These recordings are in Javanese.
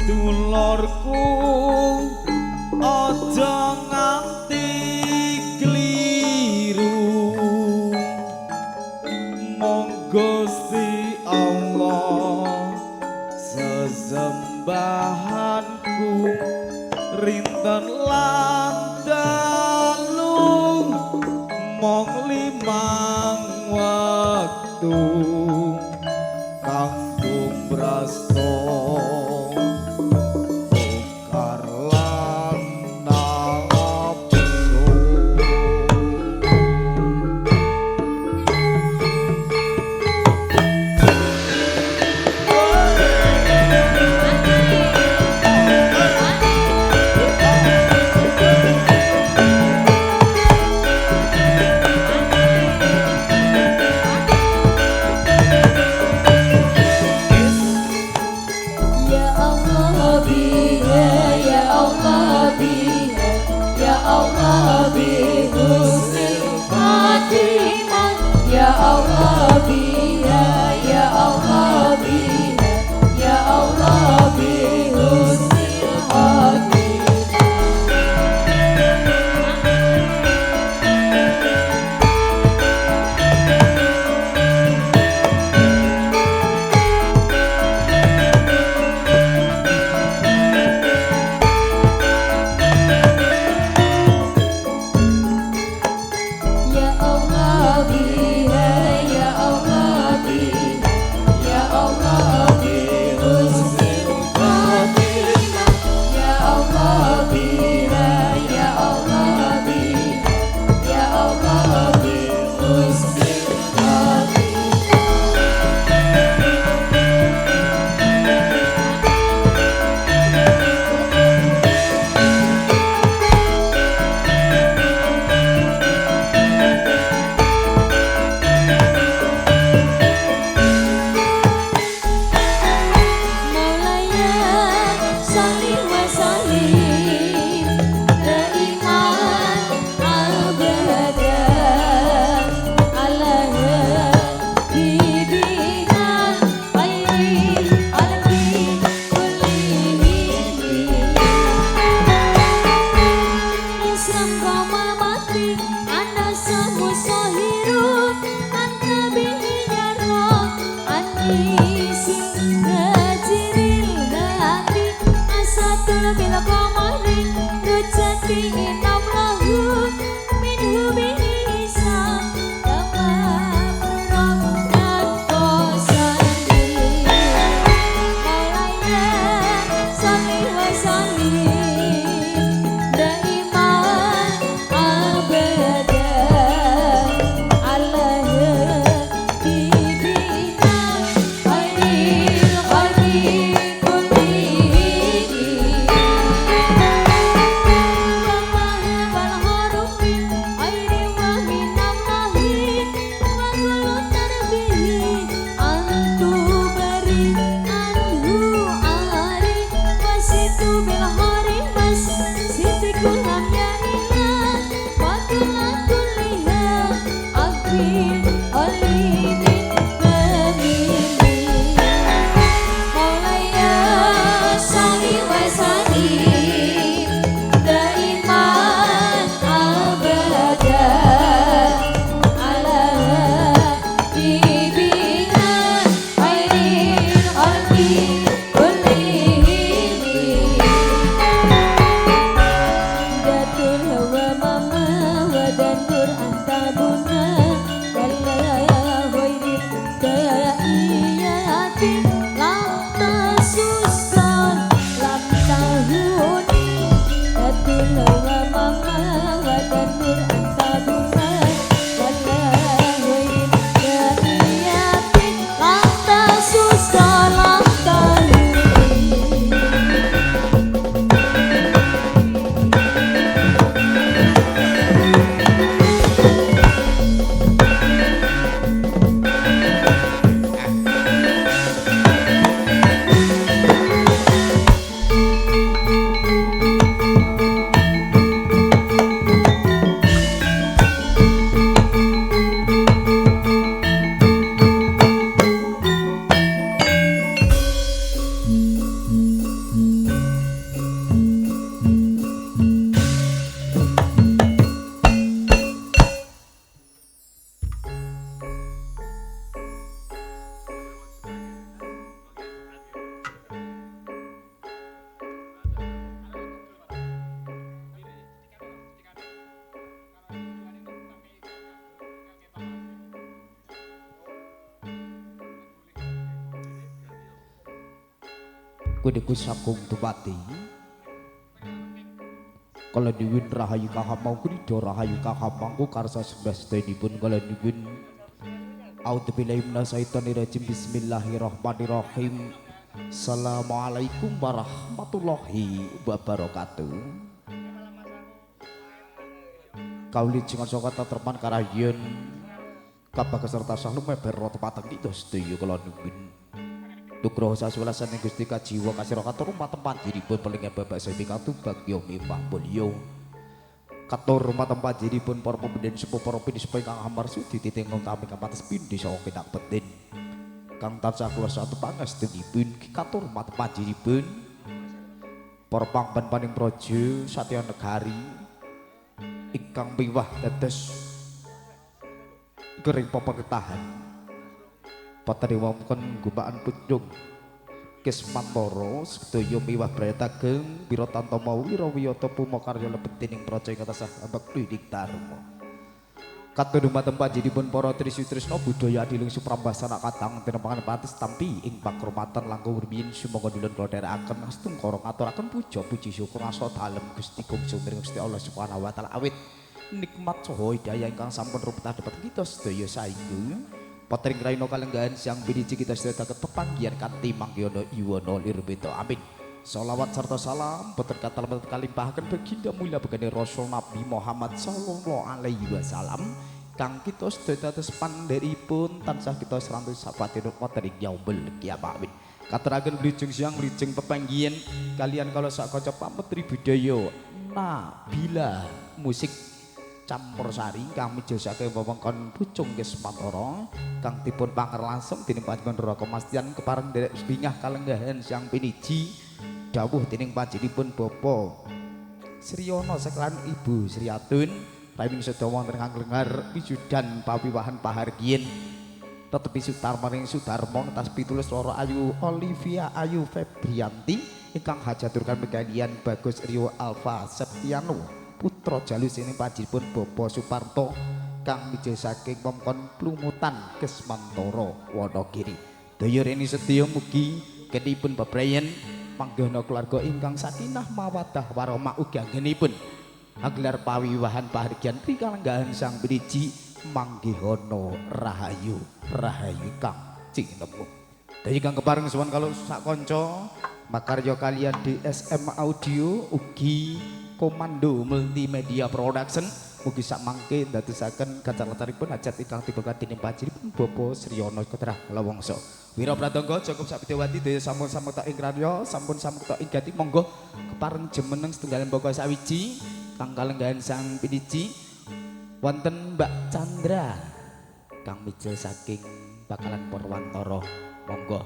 dulurku aja nganti kliru mong Gusti Allah sesembahanku rinten lan dalu mong limang wektu kanggo brasta Kudiku Sagung Dumati kala niwin rahayu kahamang kudido rahayu kahamangku karsa sembastenipun kala niwin A'udzubillahi minasyaitonirrajim bismillahirrahmanirrahim Assalamualaikum warahmatullahi wabarakatuh Kauli jingan saka teman karayen kabeh keserta sahlum meber rata pateng kita sedaya kala niwin Nugroho saswelasan ing Gusti kajiwa kasira katur matempat jiripun pelingnya babak sawi katubag yo mimah mulya. Katur matempat jiripun para pembeden sepuh para pinis ingkang amar sudi titingung kami kapates pindhi saha kenak betin. Kang tansah kula satu pangestunipun katur matempat jiripun para pangban paning praja Satya Negari ingkang miwah dados gering pemerintahan. Patari wongkon gumaan pucung Kismantara sedaya miwah brayatageng Wira Tantama Wira Wiyata Pumakarya lebetining praja ing katasah ambek didik dharma. Katur dumateng panjenenganipun para trisutrisna budaya adilung suprambasana katang tinepangan patis tampi ing pakrumatan langkung rumiyin sumangga dulun kula dherekaken astungkara ngaturaken puja puji syukur asa dalem Gusti Gungsu miring Gusti Allah Subhanahu wa taala awit nikmat saha hidayah ingkang sampun rupet dhateng kita sedaya saengga Patring Raina kalenggahan siang biniji kita sedaya daket pepanggihan kanthi manggiana iwana lirbeta amin. Shalawat serta salam boten kathah boten kalimpahaken baginda mulia begane Rasul Nabi Muhammad sallallahu alaihi wasallam kang kita sedaya dados pandheripun tansah kita srantos sapatinut wonten ing yaumul kiamat amin. Katuraken blujung siang blujung pepanggihan kalian kalau sak kanca pametri budaya Nabila musik campur sari kang mijosake wewengkon pucung Kismantara kang dipun panger langsung dening panjenengan Kamastian kepareng derek bingah kalenggahan siang piniji dawuh dening panjenenganipun Bapak Sriono sekalian Ibu Sriatun pramila sedaya wonten ingkang lengar wisudan pawiwahan pahargien tetepi Sutarmaning Sudarmo tas pitulus Loro Ayu Olivia Ayu Febrianti ingkang hajaturkan pegadian Bagus Rio Alfa Septiano putra jalus ini panjenenganipun Bapak Suparto kang mijil saking wewengkon Plumutan Kismantara Wonogiri. Daya rene sedaya mugi kenipun bebrayan panggihna keluarga ingkang sakinah mawaddah warahmah ugi anggenipun aglar pawiwahan pahargyan pikalenggahan sang piniji manggihana rahayu rahayu kang cinemu. Daya kang kepareng sowan kalau sak kanca makarya kalian DSM Audio ugi Komando Multimedia Production mugi sak mangke ndadosaken kacarlataripun hajat ingkang dipun dening panjenenganipun Bapak Sriono Putra Lawangsa. Wira Pratangga cukup sak Widawati daya sampun samekta ing radya sampun samekta ing gati monggo kepareng jemeneng setunggalan pokok sawiji kang kalenggahan sang piniji wonten Mbak Chandra kang mijil saking Bakalan Purwantara monggo.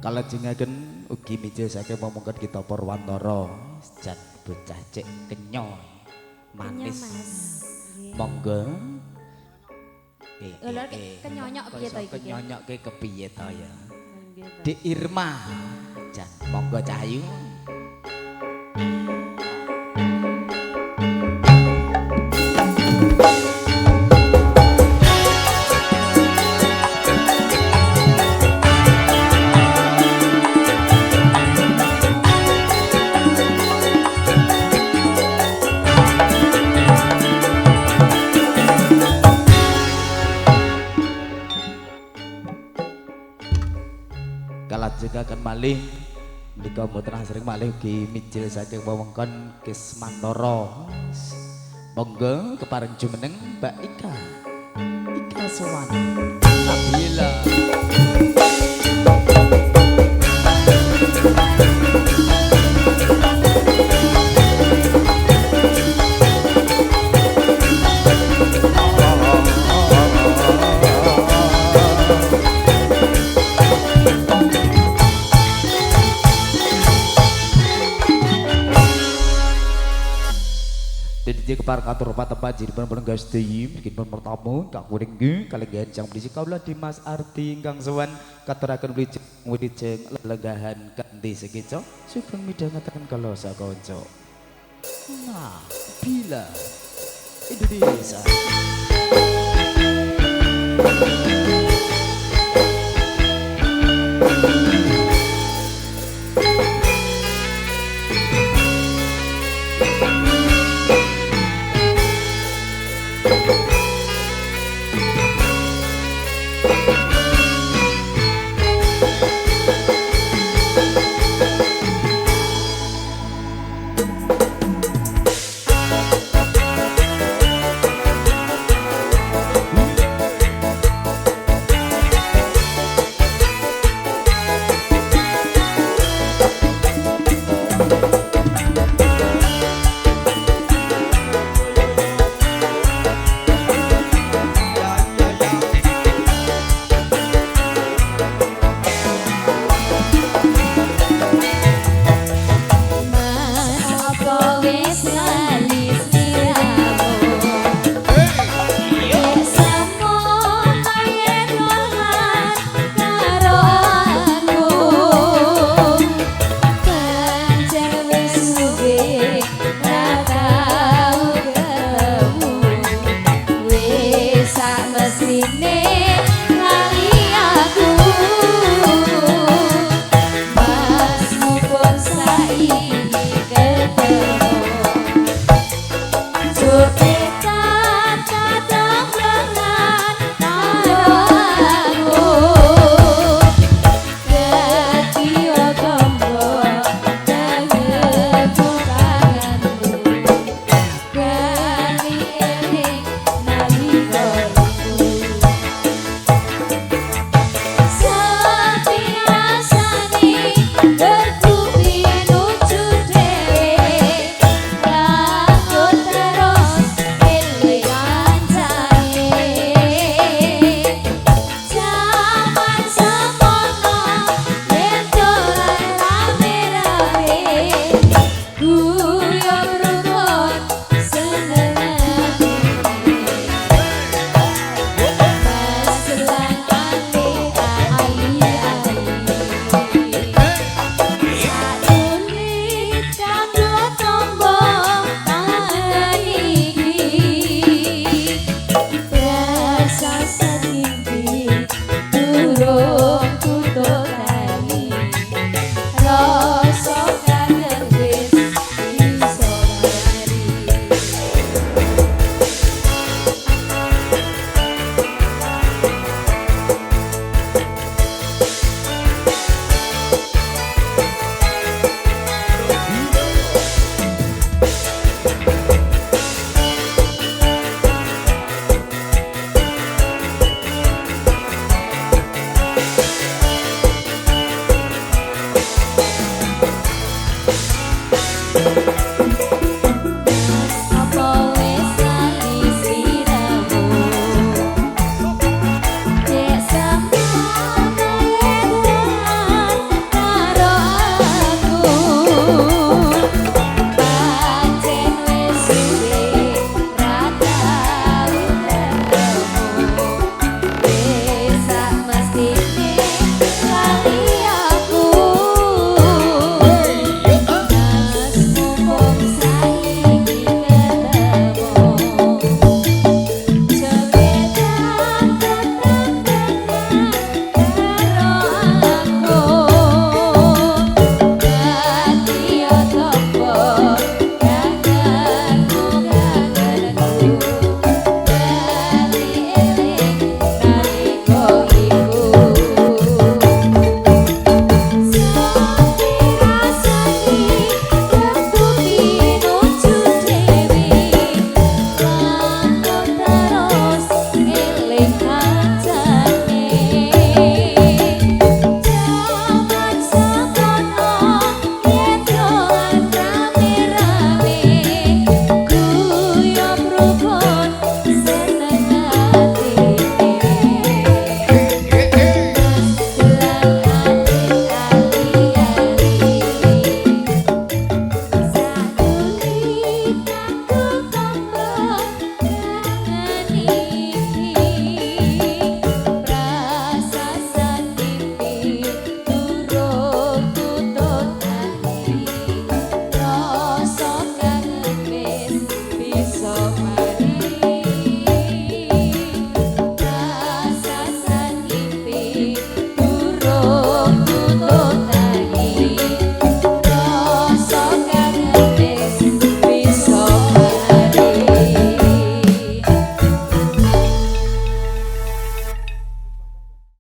Kalajengaken ugi mijil saking momongken kita Purwantara jan bocah cek kenyo manis monggo kenyonyok piye to iki kenyonyokke kepiye to ya Dik Irma jan monggo Cahayu kalajengaken malih menika mboten asring malih ugi mijil saking wewengkon Kismantara monggo kepareng jumeneng Mbak Ika Suwani Nabila Jadi kepar kantor tempat jadi pun guys deyim bikin pun pertama kak kuring kali gancang berisi kaulah Dimas Arti kang sewan katuraken wilujeng lelegahan kanthi sekeco sugeng midhangetaken kala sakonco. Nah, bila Indonesia.